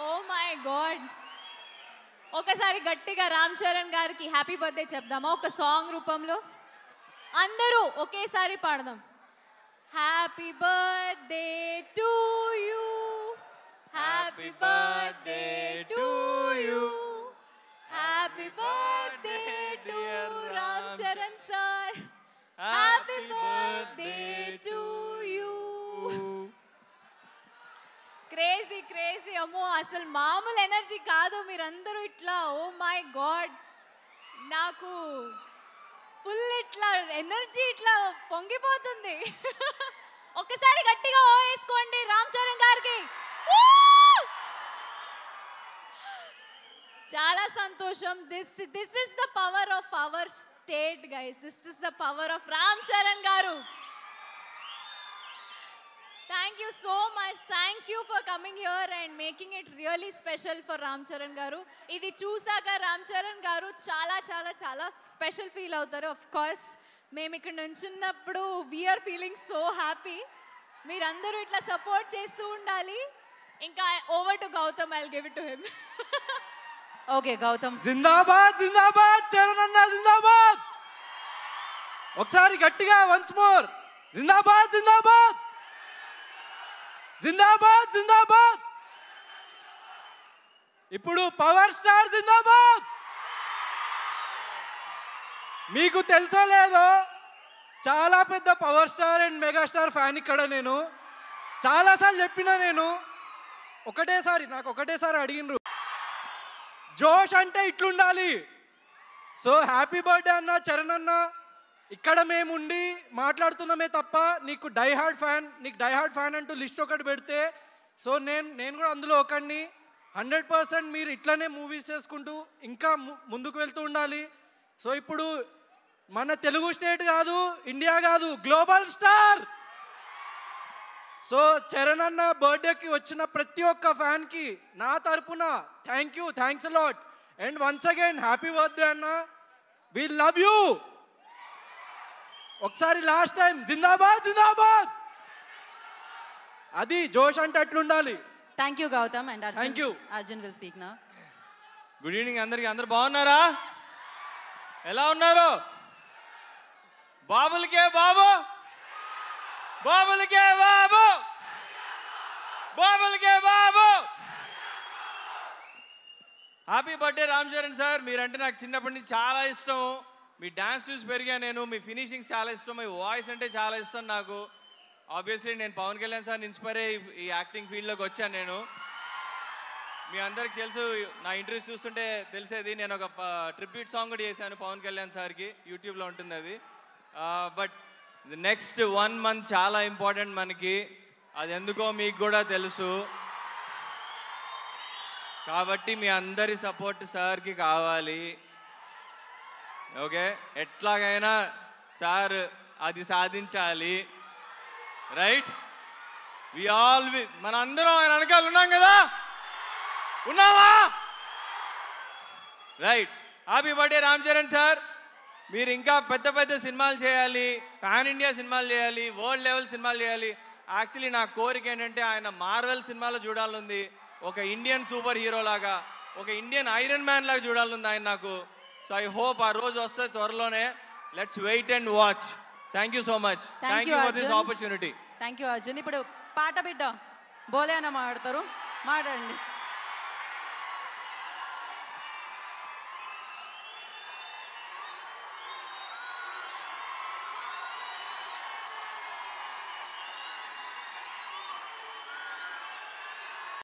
Oh my God. ఒకసారి గట్టిగా రామ్ చరణ్ గారికి హ్యాపీ బర్త్డే చెప్దామా ఒక సాంగ్ రూపంలో? అందరూ ఒకేసారి పాడదాం. Happy birthday to you, happy birthday to you, happy birthday to Ram Charan sir, happy birthday to you. Crazy crazy, అమ్మో అసలు మామూలు ఎనర్జీ కాదు మీరందరూ ఇట్లా. ఓ మై గాడ్, నాకు ఫుల్ ఇట్లా ఎనర్జీ ఇట్లా పొంగిపోతుంది. ఒక్కసారి గట్టిగా ఓ వేసుకోండి రామ్ చరణ్ గారికి. చాలా సంతోషం. This is the power of our state guys. This is the power of Ram Charan గారు. Thank you so much. Thank you for coming here and making it really special for Ram Charan garu. Idi chusaka Ram Charan garu chala chala chala special feel avutaru. Of course మేము ఇక్కడ నుంచున్నప్పుడు we are feeling so happy. మీరందరూ ఇట్లా support చేస్తూ ఉండాలి. ఇంకా over to Gautam, I'll give it to him. Okay, Gautam. జిందాబాద్ జిందాబాద్ చరణ్ అన్న జిందాబాద్. ఒకసారి గట్టిగా once more జిందాబాద్ జిందాబాద్ జిందాబాద్ జిందాబాద్. ఇప్పుడు పవర్ స్టార్ జిందాబాద్. మీకు తెలుసో లేదో చాలా పెద్ద power star and megastar fan ఇక్కడ. నేను చాలాసార్లు చెప్పినా, నేను నాకు ఒకటేసారి అడిగినరు జోష్ అంటే ఇట్లుండాలి. సో హ్యాపీ బర్త్డే అన్న చరణ్ అన్న. ఇక్కడ మేము ఉండి మాట్లాడుతున్నామే తప్ప నీకు డై హార్డ్ ఫ్యాన్ అంటూ లిస్ట్ ఒకటి పెడితే సో నేను కూడా అందులో ఒకడిని. 100% మీరు ఇట్లనే మూవీస్ చేసుకుంటూ ఇంకా ముందుకు వెళ్తూ ఉండాలి. సో ఇప్పుడు మన తెలుగు స్టేట్ కాదు, ఇండియా కాదు, గ్లోబల్ స్టార్. సో చరణ్ అన్న బర్త్డేకి వచ్చిన ప్రతి ఒక్క ఫ్యాన్కి నా తరపున thanks a lot. And once again happy birthday అన్న. We love you. ఒకసారి లాస్ట్ టైం జిందాబాద్ జిందాబాద్. అది జోష్ అంటే అట్లుండాలి. Thank you Gautam. And thank you. Arjun will speak now. Good evening అందరికి. అందరు బాగున్నారా? ఎలా ఉన్నారు? బాబులకే బాబు, బాబులకే బాబు, బాబులకే బాబు. Happy birthday Ram Charan sir. మీరంటే నాకు చిన్నప్పటి నుంచి చాలా ఇష్టం. మీ డ్యాన్స్ చూసి పెరిగా నేను. మీ ఫినిషింగ్స్ చాలా ఇష్టం, మీ వాయిస్ అంటే చాలా ఇష్టం నాకు. ఆబ్వియస్లీ నేను పవన్ కళ్యాణ్ సార్ని ఇన్స్పైర్ అయ్యి ఈ యాక్టింగ్ ఫీల్డ్లోకి వచ్చాను నేను. మీ అందరికి తెలుసు, నా ఇంటర్వ్యూస్ చూస్తుంటే తెలిసేది. నేను ఒక ట్రిబ్యూట్ సాంగ్ కూడా చేశాను పవన్ కళ్యాణ్ సార్కి, యూట్యూబ్లో ఉంటుంది అది. బట్ నెక్స్ట్ 1 month చాలా ఇంపార్టెంట్ మనకి. అది ఎందుకో మీకు కూడా తెలుసు. కాబట్టి మీ అందరి సపోర్ట్ సార్కి కావాలి. ఓకే, ఎట్లాగైనా సార్ అది సాధించాలి. రైట్? మనందరం ఆయన వెనకాల ఉన్నాం కదా, ఉన్నావా? Right. Happy birthday Ram Charan sir. మీరు ఇంకా పెద్ద పెద్ద సినిమాలు చేయాలి, పాన్ ఇండియా సినిమాలు చేయాలి, వరల్డ్ లెవెల్ సినిమాలు చేయాలి. యాక్చువల్లీ నా కోరిక ఏంటంటే ఆయన మార్వెల్ సినిమాలో చూడాలనుంది. ఒక ఇండియన్ సూపర్ హీరో లాగా, ఒక ఇండియన్ ఐరన్ మ్యాన్ లాగా చూడాలనుంది ఆయన నాకు. సో ఐ హోప్ ఆ రోజు వస్తే త్వరలోనే. Let's wait and watch. Thank you so much. Thank you for this opportunity. Thank you Arjun. ఇప్పుడు పాట బిడ్డ బోలే అన్న మాట్లాడతారు, మాట్లాడండి.